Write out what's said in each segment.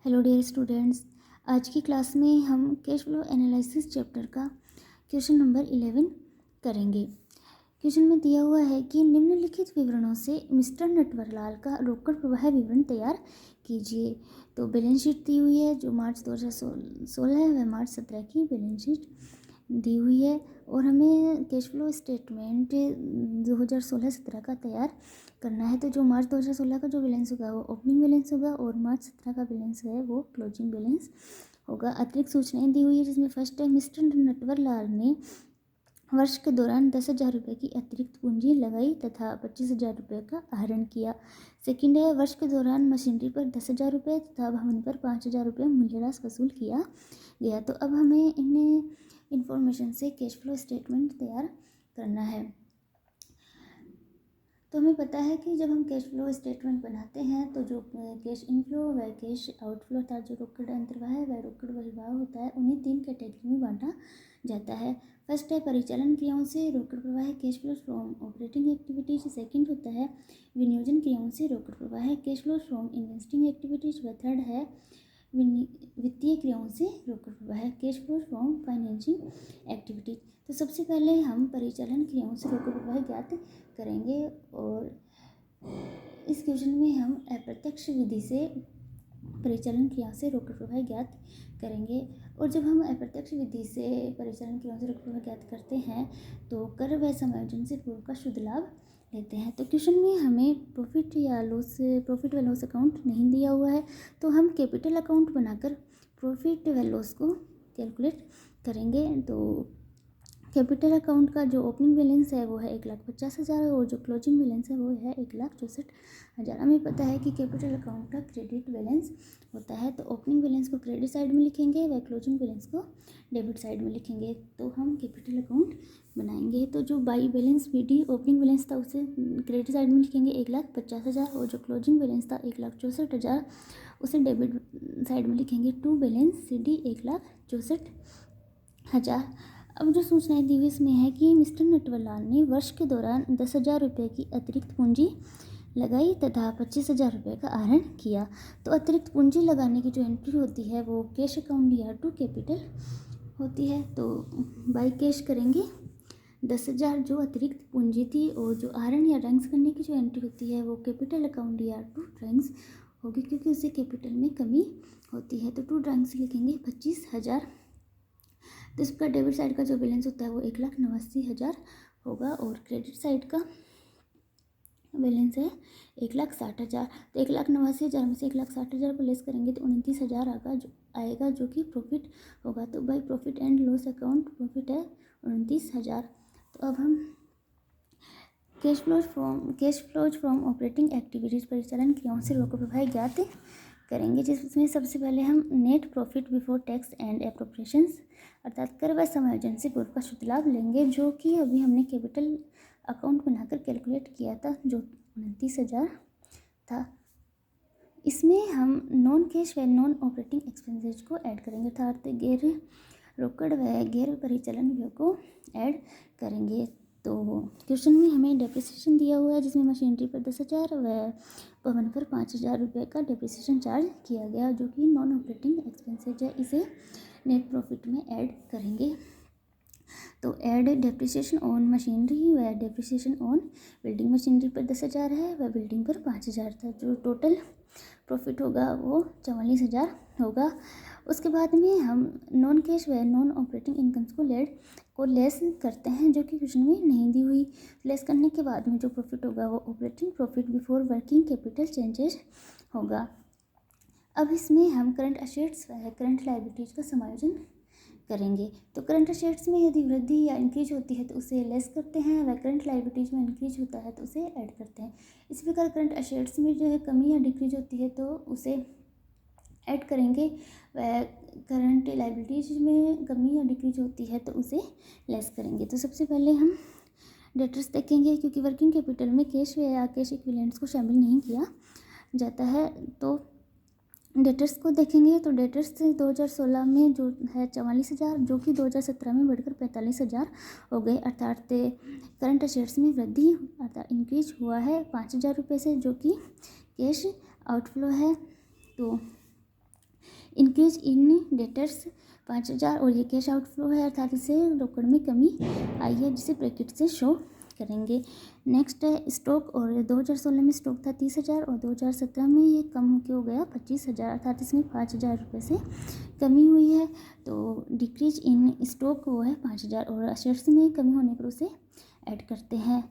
Hello dear students. आज की class में हम कैश फ्लो एनालिसिस चैप्टर का क्वेश्चन नंबर 11 करेंगे। क्वेश्चन में दिया हुआ है कि निम्नलिखित विवरणों से मिस्टर नटवरलाल का रोकड़ प्रवाह विवरण तैयार कीजिए। तो बैलेंस शीट दी हुई है जो मार्च 2016 है, वह मार्च 17 की बैलेंस शीट दी हुई है और हमें कैश फ्लो स्टेटमेंट 2016-17 का तैयार करना है। तो जो मार्च 2016 का जो बैलेंस होगा वो ओपनिंग बैलेंस होगा और मार्च 17 का बैलेंस है वो क्लोजिंग बैलेंस होगा। अतिरिक्त सूचनाएं दी हुई है जिसमें फर्स्ट है मिस्टर नटवरलाल ने वर्ष के दौरान 10,000 रुपये की अतिरिक्त पूंजी लगाई तथा 25,000 रुपये का आहरण किया। सेकंड है वर्ष के दौरान मशीनरी पर 10,000 रुपये तथा भवन पर 5,000 रुपये मूल्यह्रास वसूल किया गया। तो अब हमें इन इंफॉर्मेशन से कैश फ्लो स्टेटमेंट तैयार करना है। तो हमें पता है कि जब हम कैश फ्लो स्टेटमेंट बनाते हैं तो जो कैश इनफ्लो व कैश आउटफ्लो अर्थात जो रोकड़ अंतर्वाह है वह रोकड़ बहिर्वाह होता है, उन्हें 3 कैटेगरी में बांटा जाता है। फर्स्ट है परिचालन क्रियाओं से रोकड़ प्रवाह cash flow from operating activities. Second होता है विनियोजन क्रियाओं से रोकड़ प्रवाह cash flow from investing activities. व थर्ड है वित्तीय क्रियाओं से रोकड़ प्रवाह cash flow from financing activities. तो सबसे पहले हम परिचालन क्रियाओं से रोकड़ प्रवाह ज्ञात करेंगे और इस क्वेश्चन में हम अप्रत्यक्ष विधि से परिचालन क्रिया से रोकड़ प्रवाह ज्ञात करेंगे। और जब हम अप्रत्यक्ष विधि से परिचालन क्रियाओं से रोकड़ प्रवाह ज्ञात करते हैं तो कर व समायोजन से पूर्व का शुद्ध लाभ लेते हैं। तो क्वेश्चन में हमें प्रॉफिट व लॉस अकाउंट नहीं दिया हुआ है, तो हम कैपिटल अकाउंट बनाकर प्रॉफिट व लॉस को कैलकुलेट करेंगे। तो कैपिटल अकाउंट का जो ओपनिंग बैलेंस है वो है 1,50,000 और जो क्लोजिंग बैलेंस है वो है 1,64,000। हमें पता है कि कैपिटल अकाउंट का क्रेडिट बैलेंस होता है, तो ओपनिंग बैलेंस को क्रेडिट साइड में लिखेंगे व क्लोजिंग बैलेंस को डेबिट साइड में लिखेंगे। तो हम कैपिटल अकाउंट बनाएंगे। तो जो by balance BD opening balance था उसे क्रेडिट साइड में लिखेंगे 1,50,000 और जो क्लोजिंग बैलेंस था 1,64,000 उसे डेबिट साइड में लिखेंगे। To balance CD 1,64,000। अब जो सूचनाएं दी हुई इसमें है कि मिस्टर नटवरलाल ने वर्ष के दौरान 10,000 रुपये की अतिरिक्त पूंजी लगाई तथा 25,000 रुपये का आहरण किया। तो अतिरिक्त पूंजी लगाने की जो एंट्री होती है वो कैश अकाउंट या टू कैपिटल होती है। तो बाई कैश करेंगे 10,000 जो अतिरिक्त पूंजी थी और जो आहरण या ड्राइंग्स करने की जो एंट्री होती है वो कैपिटल अकाउंट या टू ड्राइंग्स होगी क्योंकि उससे कैपिटल में कमी होती है। तो टू ड्राइंग्स लिखेंगे 25,000। तो इसका डेबिट साइड का जो बैलेंस होता है वो 1,89,000 होगा और क्रेडिट साइड का बैलेंस है 1,60,000। तो 1,89,000 में से 1,60,000 को लेस करेंगे तो 29,000 आएगा जो कि प्रॉफिट होगा। तो by profit and loss account profit है 29,000। तो अब हम cash flows from operating activities परिचालन क्रियाओं से रोकड़ प्रवाह ज्ञात करेंगे, जिसमें सबसे पहले हम net profit before tax and appropriations अर्थात कर व समायोजन से पूर्व का शुद्ध लाभ लेंगे, जो कि अभी हमने कैपिटल अकाउंट बनाकर कैलकुलेट किया था जो 29,000 था। इसमें हम नॉन कैश व नॉन ऑपरेटिंग एक्सपेंसेस को ऐड करेंगे अर्थात गैर रोकड़ व गैर परिचालन व्यय को ऐड करेंगे। तो क्वेश्चन में हमें डेप्रिसिएशन दिया हुआ है जिसमें मशीनरी पर 10,000 व भवन पर 5,000 रुपये का डेप्रिसिएशन चार्ज किया गया जो कि नॉन ऑपरेटिंग एक्सपेंसेज है। इसे नेट प्रॉफिट में ऐड करेंगे। तो ऐड डेप्रिसिएशन ऑन मशीनरी व डेप्रिसिएशन ऑन बिल्डिंग। मशीनरी पर 10,000 है व बिल्डिंग पर 5,000 था। जो टोटल प्रॉफिट होगा वो 44,000 होगा। उसके बाद में हम नॉन कैश व नॉन ऑपरेटिंग इनकम्स को लेस करते हैं जो कि क्वेश्चन में नहीं दी हुई। लेस करने के बाद में जो प्रॉफिट होगा वो operating profit before working capital changes होगा। अब इसमें हम करंट असेट्स व करंट लायबिलिटीज का समायोजन करेंगे। तो करंट असेट्स में यदि वृद्धि या इंक्रीज होती है तो उसे लेस करते हैं व करंट लायबिलिटीज में इंक्रीज होता है तो उसे ऐड करते हैं। इसी प्रकार करंट असेट्स में जो है कमी या डिक्रीज होती है तो उसे ऐड करेंगे व करंट लायबिलिटीज में कमी या डिक्रीज होती है तो उसे लेस करेंगे। तो सबसे पहले हम डेटर्स देखेंगे क्योंकि वर्किंग कैपिटल में कैश या कैश इक्विवेलेंट्स को शामिल नहीं किया जाता है। तो डेटर्स को देखेंगे तो डेटर्स 2016 में जो है 44,000 जो कि 2017 में बढ़कर 45,000 हो गए अर्थात करंट असेट्स में वृद्धि अर्थात इंक्रीज हुआ है 5,000 रुपये से जो कि कैश आउटफ्लो है। तो इंक्रीज इन डेटर्स 5,000 और ये कैश आउटफ्लो है, अर्थात इसे रोकड़ में कमी आई है जिसे ब्रैकेट से शो करेंगे। नेक्स्ट है स्टॉक, और 2016 में स्टॉक था 30,000 और 2017 में ये कम होकर हो गया 25,000, अर्थात इसमें 5,000 रुपये से कमी हुई है। तो डिक्रीज इन स्टॉक वो है 5,000 और असेट्स में कमी होने पर उसे ऐड करते हैं।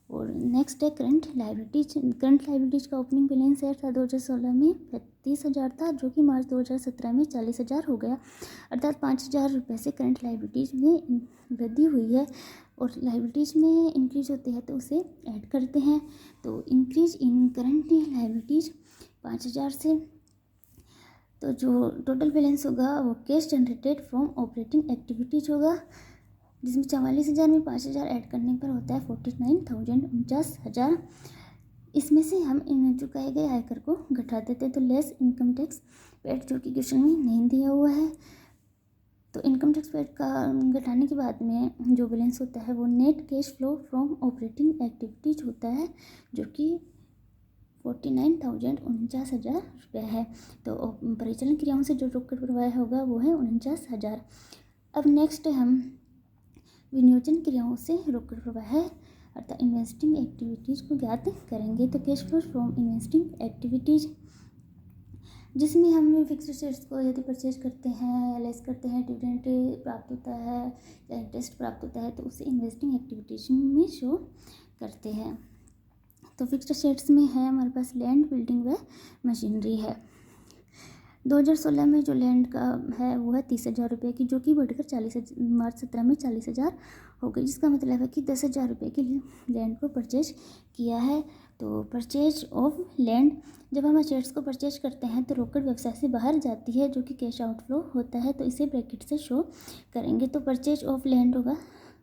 और नेक्स्ट है करंट लाइबिलिटीज। करंट लाइबिलिटीज का ओपनिंग बैलेंस है था 2016 में 35,000 था, जो कि मार्च 2017 में 40,000 हो गया, अर्थात 5,000 रुपये से करंट लाइबिलिटीज में वृद्धि हुई है। और लाइबिलिटीज में इंक्रीज होती है तो उसे ऐड करते हैं। तो इंक्रीज इन करंट लाइबिलिटीज 5,000 से, तो जो टोटल बैलेंस होगा वो cash generated from operating activities होगा, जिसमें 44,000 में 5,000 ऐड करने पर होता है 49,000 49,000। इसमें से हम इन चुकाए गए आयकर को घटा देते हैं, तो लेस इनकम टैक्स पेड, जो कि क्वेश्चन में नहीं दिया हुआ है। तो इनकम टैक्स पेड का घटाने के बाद में जो बैलेंस होता है वो net cash flow from operating activities होता है, जो कि 49,000 49,000 रुपये है। तो परिचालन क्रियाओं से जो रोकड़ प्रवाह होगा वो है 49,000। अब नेक्स्ट हम विनियोजन क्रियाओं से रोकड़ प्रवाह है अर्थात इन्वेस्टिंग एक्टिविटीज़ को ज्ञात करेंगे। तो cash flow from investing activities, जिसमें हम फिक्स्ड एसेट्स को यदि परचेज करते हैं, एलआईस करते हैं, डिविडेंड प्राप्त होता है या इंटरेस्ट प्राप्त होता है, तो उसे इन्वेस्टिंग एक्टिविटीज में शो करते हैं। तो फिक्स्ड एसेट्स में है हमारे पास लैंड, बिल्डिंग व मशीनरी है। 2016 में जो लैंड का है वो है 30,000 रुपये की, जो कि बढ़कर मार्च 17 में 40,000 हो गई, जिसका मतलब है कि 10,000 रुपये की लैंड को परचेज किया है। तो परचेज ऑफ लैंड, जब हम एसेट्स को परचेज करते हैं तो रोकड़ व्यवसाय से बाहर जाती है, जो कि कैश आउटफ्लो होता है, तो इसे ब्रैकेट से शो करेंगे। तो परचेज ऑफ लैंड होगा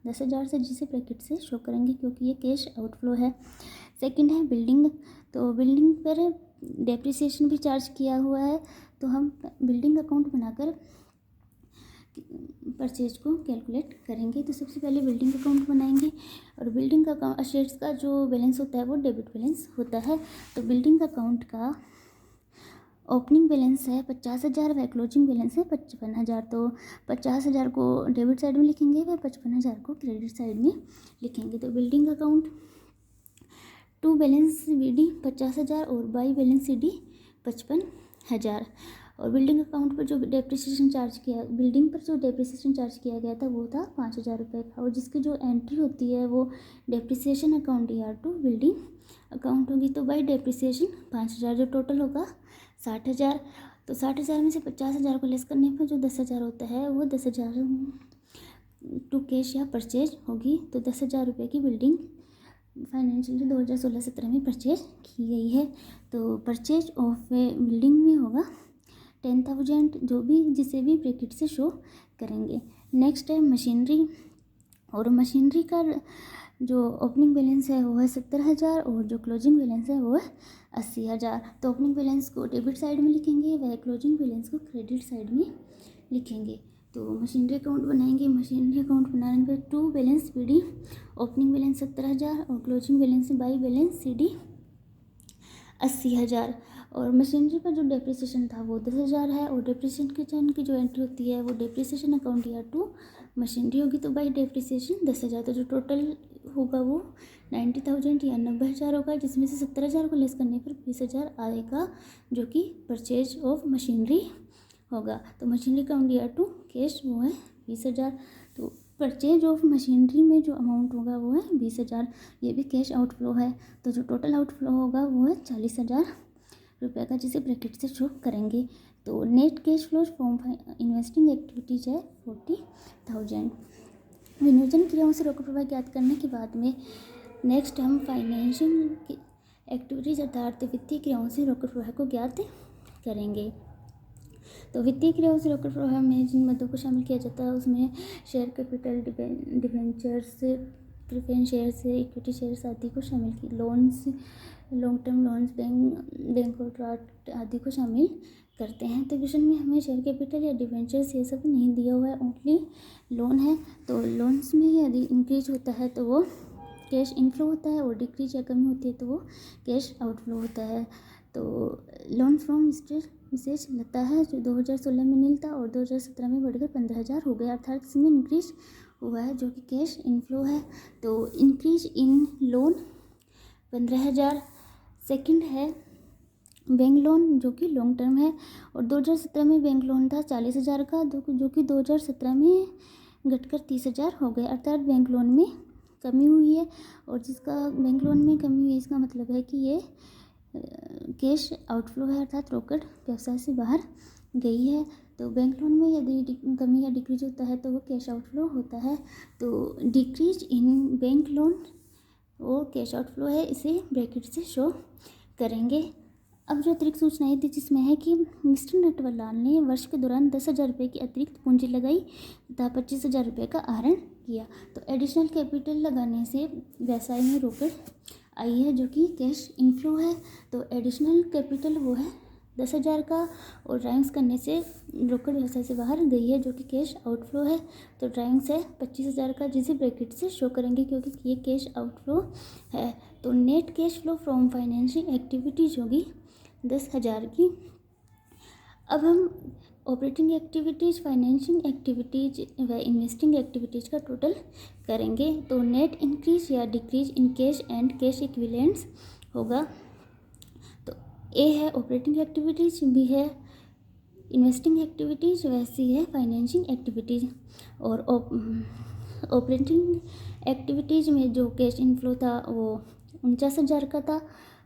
10,000 से, जिसे ब्रैकेट से शो करेंगे क्योंकि ये कैश आउटफ्लो है। सेकंड है बिल्डिंग, तो बिल्डिंग पर डेप्रिसिएशन भी चार्ज किया हुआ है, तो हम बिल्डिंग अकाउंट बनाकर परचेज को कैलकुलेट करेंगे। तो सबसे पहले बिल्डिंग अकाउंट बनाएंगे, और बिल्डिंग अकाउंट असेट्स का जो बैलेंस होता है वो डेबिट बैलेंस होता है। तो बिल्डिंग अकाउंट का ओपनिंग बैलेंस है 50,000 व क्लोजिंग बैलेंस है 55,000। तो 50,000 को डेबिट साइड में लिखेंगे व 55,000 को क्रेडिट साइड में लिखेंगे। तो building account to balance BD 50,000 और बाई बैलेंस CD 55,000। और बिल्डिंग अकाउंट पर जो डेप्रिसिएशन चार्ज किया, बिल्डिंग पर जो डेप्रिसिएशन चार्ज किया गया था वो था 5,000 रुपये का, और जिसकी जो एंट्री होती है वो depreciation account DR2 building account होगी। तो बाई डेप्रिसिएशन 5,000, जो टोटल होगा 60,000। तो 60,000 में से 50,000 को लेस करने पर जो 10,000 होता है वो 10,000 टू कैश या परचेज होगी। तो 10,000 रुपये की बिल्डिंग फाइनेंशियल 2016-17 में परचेज की गई है। तो परचेज ऑफ बिल्डिंग में होगा 10,000, जो भी जिसे भी ब्रैकेट से शो करेंगे। नेक्स्ट है मशीनरी, और मशीनरी का जो ओपनिंग बैलेंस है वो है 70,000 और जो क्लोजिंग बैलेंस है वो है 80,000। तो ओपनिंग बैलेंस को डेबिट साइड में लिखेंगे व क्लोजिंग बैलेंस को क्रेडिट साइड में लिखेंगे। तो मशीनरी अकाउंट बनाएंगे। मशीनरी अकाउंट बनाने पर to balance BD, opening balance 70,000 और closing balance by balance CD 80,000। और मशीनरी पर जो डेप्रिसिएशन था वो 10,000 है, और डेप्रिसिएशन के चैन की जो एंट्री होती है वो डेप्रिसिएशन अकाउंट DR2 मशीनरी होगी। तो बाई डेप्रिसिएशन 10,000, तो जो टोटल होगा वो 90,000 या 90,000 होगा, जिसमें से 70,000 को लेस करने पर 20,000 आएगा, जो कि परचेज ऑफ मशीनरी होगा। तो मशीनरी अकाउंट DR2 कैश वो है 20,000। तो परचेज ऑफ मशीनरी में जो अमाउंट होगा वो है 20,000, ये भी कैश आउटफ्लो है। तो जो टोटल आउटफ्लो होगा वो है 40,000 रुपये का, जिसे ब्रैकेट से शो करेंगे। तो net cash flow from investing activities है 40,000। विनियोजन क्रियाओं से रोकड़ प्रवाह ज्ञात करने के बाद में नेक्स्ट हम फाइनेंशियल एक्टिविटीज अर्थात वित्तीय क्रियाओं से रोकड़ प्रवाह को ज्ञात करेंगे। तो वित्तीय क्रियाओं से रोकड़ प्रवाह में जिन मदों को शामिल किया जाता है उसमें share capital, debentures, preference shares, equity shares आदि को शामिल किया, loans, long term loans, bank overdraft आदि को शामिल करते हैं। तो क्वेश्चन में हमें शेयर कैपिटल या डिबेंचर्स ये सब नहीं दिया हुआ है, ओनली लोन है। तो लोन्स में यदि इंक्रीज होता है तो वो कैश इनफ्लो होता है, और डिक्रीज या कमी होती है तो वो कैश आउटफ्लो होता है। तो लोन फ्रॉम स्टेट विशेष लता है जो 2016 में नील था और 2017 में बढ़कर 15,000 हो गया, अर्थात इसमें इंक्रीज हुआ है जो कि कैश इनफ्लो है। तो इंक्रीज इन लोन 15,000। सेकंड है बैंक लोन जो कि लॉन्ग टर्म है, और 2017 में बैंक लोन था 40,000 का जो कि 2017 में घटकर 30,000 हो गया, अर्थात बैंक लोन में कमी हुई है। और जिसका बैंक लोन में कमी हुई है इसका मतलब है कि ये कैश आउटफ्लो है, अर्थात रोकड़ व्यवसाय से बाहर गई है। तो बैंक लोन में यदि कमी या डिक्रीज होता है तो वो कैश आउटफ्लो होता है। तो डिक्रीज इन बैंक लोन वो कैश आउटफ्लो है, इसे ब्रैकेट से शो करेंगे। अब जो अतिरिक्त सूचनाएं थी जिसमें है कि मिस्टर नटवरलाल ने वर्ष के दौरान 10,000 रुपये की अतिरिक्त पूंजी लगाई तथा 25,000 रुपये का आहरण किया। तो एडिशनल कैपिटल लगाने से व्यवसाय में रोकड़ आई है जो कि कैश इनफ्लो है। तो एडिशनल कैपिटल वो है 10,000 का, और ड्राइंग्स करने से रोकड़ व्यवसाय से बाहर गई है जो कि कैश आउटफ्लो है। तो ड्राइंग्स है 25,000 का जिसे ब्रैकेट से शो करेंगे क्योंकि ये कैश आउटफ्लो है। तो net cash flow from financial activities होगी 10,000 की। अब हम ऑपरेटिंग एक्टिविटीज़, फाइनेंशिंग एक्टिविटीज व इन्वेस्टिंग एक्टिविटीज़ का टोटल करेंगे। तो नेट इंक्रीज या decrease in cash and cash equivalents होगा। तो ए है ऑपरेटिंग एक्टिविटीज़, बी है इन्वेस्टिंग एक्टिविटीज़, वैसी है फाइनेंशिंग एक्टिविटीज़। और ऑपरेटिंग एक्टिविटीज़ में जो कैश इनफ्लो था वो 49,000 का था।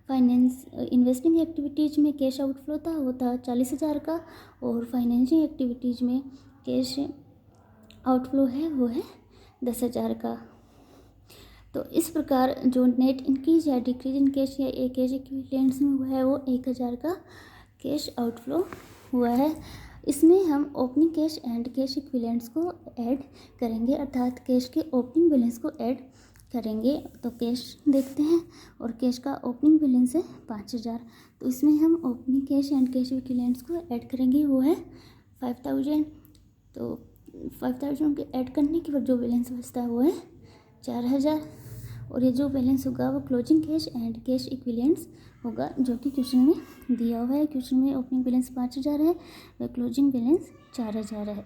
इन्वेस्टिंग एक्टिविटीज़ में कैश आउटफ्लो था वो था 40,000 का, और फाइनेंशिंग एक्टिविटीज़ में कैश आउटफ्लो है वो है 10,000 का। तो इस प्रकार जो नेट इंक्रीज या डिक्रीज इन कैश या कैश इक्विवेलेंट्स में हुआ है वो 1,000 का कैश आउटफ्लो हुआ है। इसमें हम opening cash and cash equivalents को ऐड करेंगे, अर्थात कैश के ओपनिंग बैलेंस को ऐड करेंगे। तो कैश देखते हैं, और कैश का ओपनिंग बैलेंस है 5,000। तो इसमें हम opening cash and cash equivalents को ऐड करेंगे वो है 5,000। तो 5,000 के ऐड करने के बाद जो बैलेंस बचता है वो है 4,000, और ये जो बैलेंस होगा वो closing cash and cash equivalents होगा जो कि क्वेश्चन में दिया हुआ है। क्वेश्चन में ओपनिंग बैलेंस 5,000 है व क्लोजिंग बैलेंस 4,000 है।